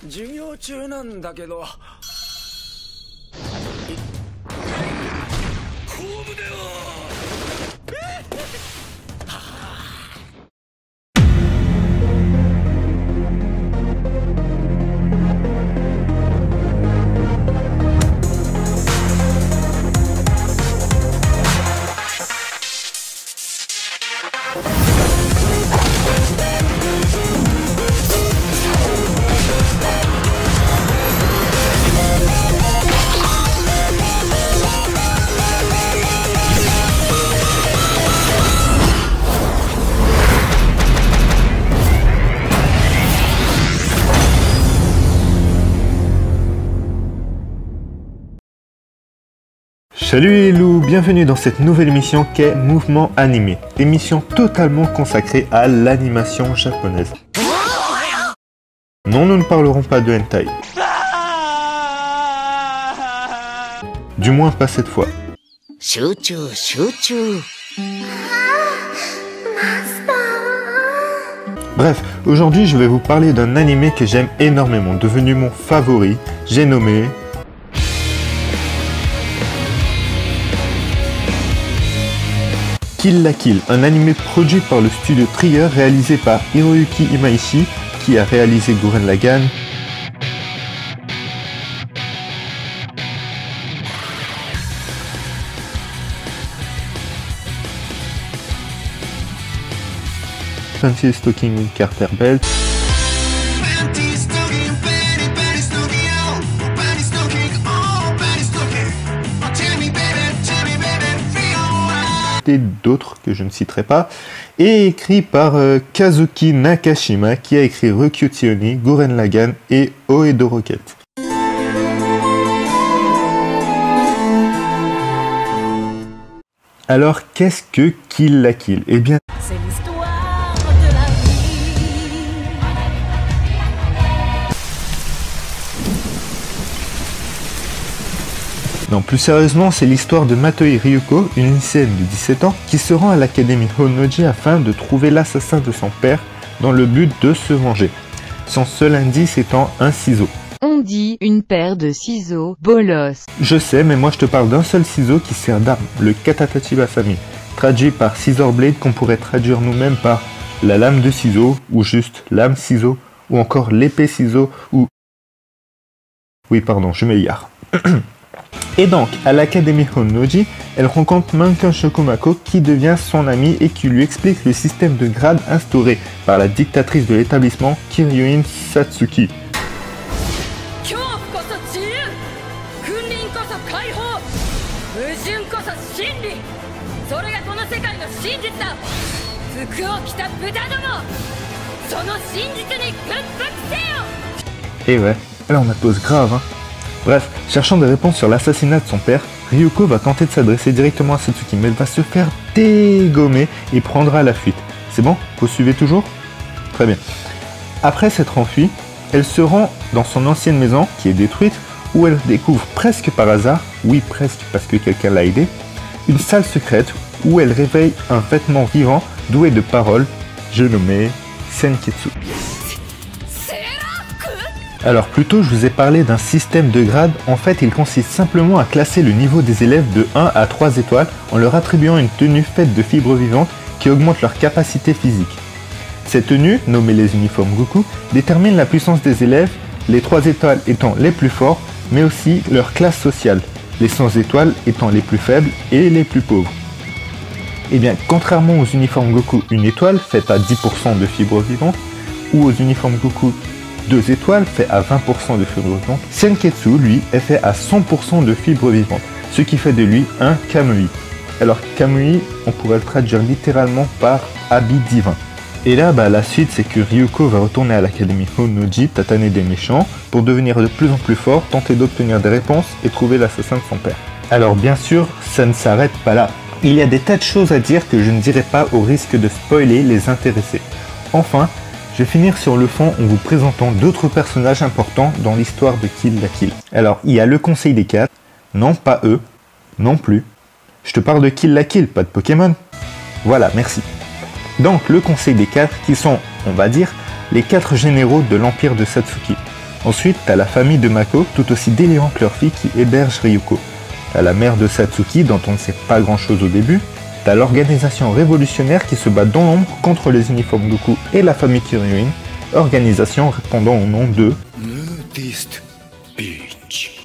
授業中なんだけど。後部では。Salut les loups, bienvenue dans cette nouvelle émission qu'est Mouvement Animé, émission totalement consacrée à l'animation japonaise. Non, nous ne parlerons pas de hentai. Du moins pas cette fois. Bref, aujourd'hui je vais vous parler d'un animé que j'aime énormément, devenu mon favori, j'ai nommé... Kill la Kill, un animé produit par le studio Trigger réalisé par Hiroyuki Imaishi qui a réalisé Gurren Lagann, Fancy Stocking with Carter Belt, et d'autres que je ne citerai pas, et écrit par Kazuki Nakashima qui a écrit Ryukyuchi Oni, Gurren Lagann et Oedo Rocket. Alors qu'est-ce que Kill la Kill? Eh bien, non, plus sérieusement, c'est l'histoire de Matoi Ryuko, une lycéenne de 17 ans, qui se rend à l'académie Honnoji afin de trouver l'assassin de son père dans le but de se venger. Son seul indice étant un ciseau. On dit une paire de ciseaux, bolos. Je sais, mais moi je te parle d'un seul ciseau qui sert d'arme, le Katatachi Basami, traduit par Scissor Blade qu'on pourrait traduire nous-mêmes par la lame de ciseau, ou juste lame ciseau, ou encore l'épée ciseau, ou... Oui, pardon, je m'égare. Et donc, à l'académie Honnoji, elle rencontre Mankan Shokumako qui devient son ami et qui lui explique le système de grade instauré par la dictatrice de l'établissement Kiryuin Satsuki. Et ouais, elle en impose grave, hein. Bref, cherchant des réponses sur l'assassinat de son père, Ryuko va tenter de s'adresser directement à Satsuki, mais elle va se faire dégommer et prendra la fuite. C'est bon? Vous suivez toujours? Très bien. Après s'être enfuie, elle se rend dans son ancienne maison, qui est détruite, où elle découvre presque par hasard, oui presque parce que quelqu'un l'a aidé, une salle secrète où elle réveille un vêtement vivant doué de paroles, je nommé Senketsu. Alors plus tôt je vous ai parlé d'un système de grades, en fait il consiste simplement à classer le niveau des élèves de 1 à 3 étoiles en leur attribuant une tenue faite de fibres vivantes qui augmente leur capacité physique. Cette tenue, nommée les uniformes Goku, détermine la puissance des élèves, les 3 étoiles étant les plus forts, mais aussi leur classe sociale, les 100 étoiles étant les plus faibles et les plus pauvres. Et bien contrairement aux uniformes Goku 1 étoile faite à 10% de fibres vivantes, ou aux uniformes Goku 2 étoiles fait à 20% de fibres vivantes, Senketsu, lui, est fait à 100% de fibres vivantes, ce qui fait de lui un Kamui. Alors Kamui, on pourrait le traduire littéralement par habit divin. Et là, la suite, c'est que Ryuko va retourner à l'académie Honnoji, tataner des méchants, pour devenir de plus en plus fort, tenter d'obtenir des réponses et trouver l'assassin de son père. Alors bien sûr, ça ne s'arrête pas là. Il y a des tas de choses à dire que je ne dirai pas au risque de spoiler les intéressés. Enfin, Je vais finir sur le fond en vous présentant d'autres personnages importants dans l'histoire de Kill la Kill. Alors, il y a le Conseil des 4, non pas eux, non plus. Je te parle de Kill la Kill, pas de Pokémon. Voilà, merci. Donc, le Conseil des 4 qui sont, on va dire, les 4 généraux de l'Empire de Satsuki. Ensuite, t'as la famille de Mako, tout aussi délirant que leur fille, qui héberge Ryuko. T'as la mère de Satsuki, dont on ne sait pas grand chose au début. T'as l'organisation révolutionnaire qui se bat dans l'ombre contre les uniformes Goku et la famille Kiryuin, organisation répondant au nom de Nudist Beach.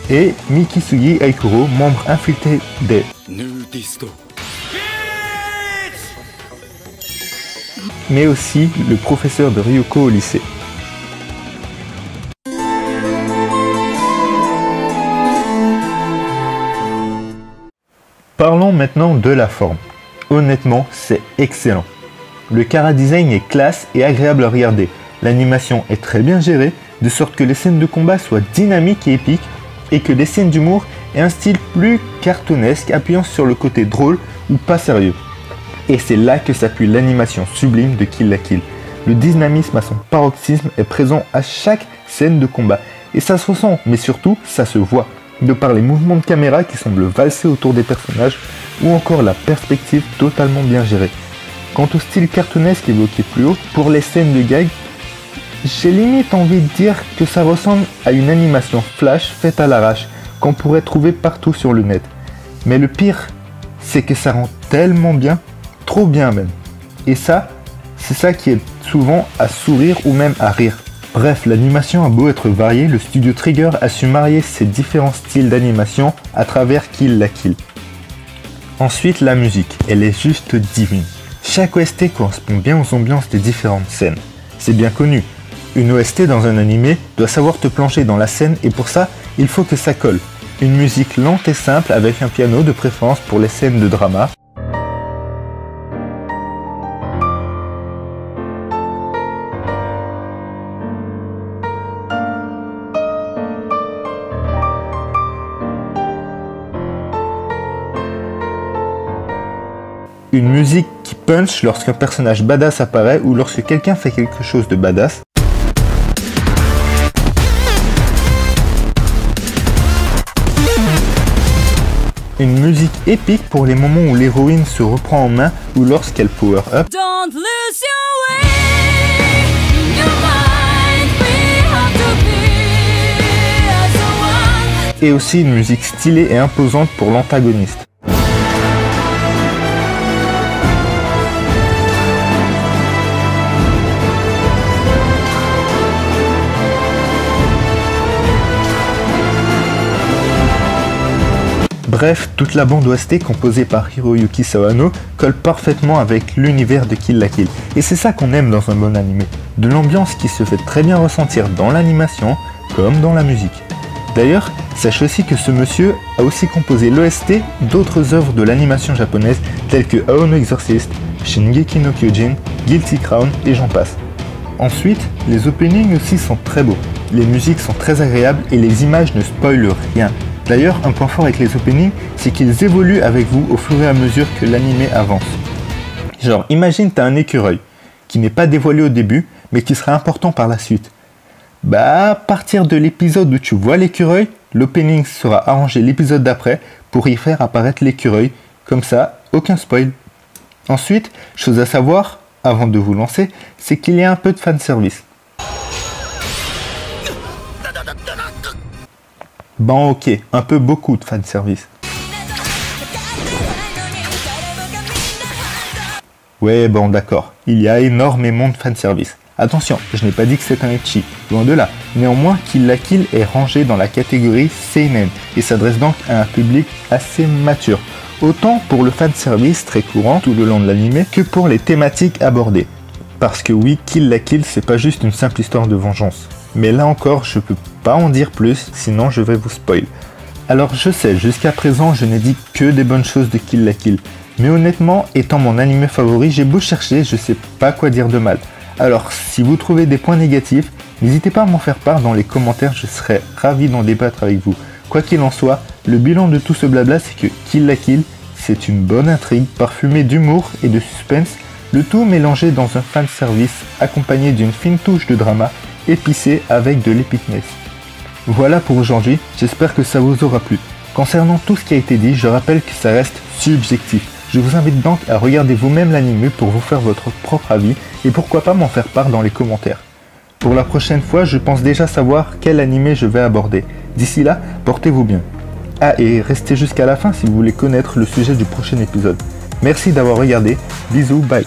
et Mikisugi Aikuro, membre infiltré des Nudist. mais aussi le professeur de Ryuko au lycée. Parlons maintenant de la forme. Honnêtement, c'est excellent. Le chara-design est classe et agréable à regarder. L'animation est très bien gérée, de sorte que les scènes de combat soient dynamiques et épiques, et que les scènes d'humour aient un style plus cartoonesque, appuyant sur le côté drôle ou pas sérieux. Et c'est là que s'appuie l'animation sublime de Kill la Kill. Le dynamisme à son paroxysme est présent à chaque scène de combat. Et ça se ressent, mais surtout, ça se voit, de par les mouvements de caméra qui semblent valser autour des personnages, ou encore la perspective totalement bien gérée. Quant au style cartoonesque évoqué plus haut, pour les scènes de gag, j'ai limite envie de dire que ça ressemble à une animation flash faite à l'arrache, qu'on pourrait trouver partout sur le net. Mais le pire, c'est que ça rend tellement bien, trop bien même. Et ça, c'est ça qui aide souvent à sourire ou même à rire. Bref, l'animation a beau être variée, le studio Trigger a su marier ces différents styles d'animation à travers Kill la Kill. Ensuite, la musique, elle est juste divine. Chaque OST correspond bien aux ambiances des différentes scènes. C'est bien connu, une OST dans un animé doit savoir te plonger dans la scène et pour ça, il faut que ça colle. Une musique lente et simple avec un piano de préférence pour les scènes de drama. Une musique qui punch lorsqu'un personnage badass apparaît ou lorsque quelqu'un fait quelque chose de badass. Une musique épique pour les moments où l'héroïne se reprend en main ou lorsqu'elle power up. Don't lose your way, your mind, we have to be as one. Et aussi une musique stylée et imposante pour l'antagoniste. Bref, toute la bande OST composée par Hiroyuki Sawano colle parfaitement avec l'univers de Kill la Kill. Et c'est ça qu'on aime dans un bon animé. De l'ambiance qui se fait très bien ressentir dans l'animation comme dans la musique. D'ailleurs, sache aussi que ce monsieur a aussi composé l'OST d'autres œuvres de l'animation japonaise telles que Ao no Exorcist, Shingeki no Kyojin, Guilty Crown et j'en passe. Ensuite, les openings aussi sont très beaux. Les musiques sont très agréables et les images ne spoilent rien. D'ailleurs, un point fort avec les openings, c'est qu'ils évoluent avec vous au fur et à mesure que l'animé avance. Genre, imagine t'as un écureuil, qui n'est pas dévoilé au début, mais qui sera important par la suite. Bah, à partir de l'épisode où tu vois l'écureuil, l'opening sera arrangé l'épisode d'après pour y faire apparaître l'écureuil, comme ça, aucun spoil. Ensuite, chose à savoir, avant de vous lancer, c'est qu'il y a un peu de fanservice. Bon ok, un peu beaucoup de fanservice. Ouais bon d'accord, il y a énormément de fanservice. Attention, je n'ai pas dit que c'est un ecchi, loin de là. Néanmoins, Kill la Kill est rangé dans la catégorie seinen et s'adresse donc à un public assez mature. Autant pour le fanservice très courant tout le long de l'anime que pour les thématiques abordées. Parce que oui, Kill la Kill c'est pas juste une simple histoire de vengeance. Mais là encore, je peux pas en dire plus, sinon je vais vous spoil. Alors je sais, jusqu'à présent je n'ai dit que des bonnes choses de Kill la Kill. Mais honnêtement, étant mon anime favori, j'ai beau chercher, je sais pas quoi dire de mal. Alors si vous trouvez des points négatifs, n'hésitez pas à m'en faire part dans les commentaires, je serais ravi d'en débattre avec vous. Quoi qu'il en soit, le bilan de tout ce blabla c'est que Kill la Kill, c'est une bonne intrigue parfumée d'humour et de suspense Le tout mélangé dans un fanservice accompagné d'une fine touche de drama épicé avec de l'épicness. Voilà pour aujourd'hui, j'espère que ça vous aura plu. Concernant tout ce qui a été dit, je rappelle que ça reste subjectif. Je vous invite donc à regarder vous-même l'anime pour vous faire votre propre avis et pourquoi pas m'en faire part dans les commentaires. Pour la prochaine fois, je pense déjà savoir quel anime je vais aborder. D'ici là, portez-vous bien. Ah, et restez jusqu'à la fin si vous voulez connaître le sujet du prochain épisode. Merci d'avoir regardé, bisous, bye.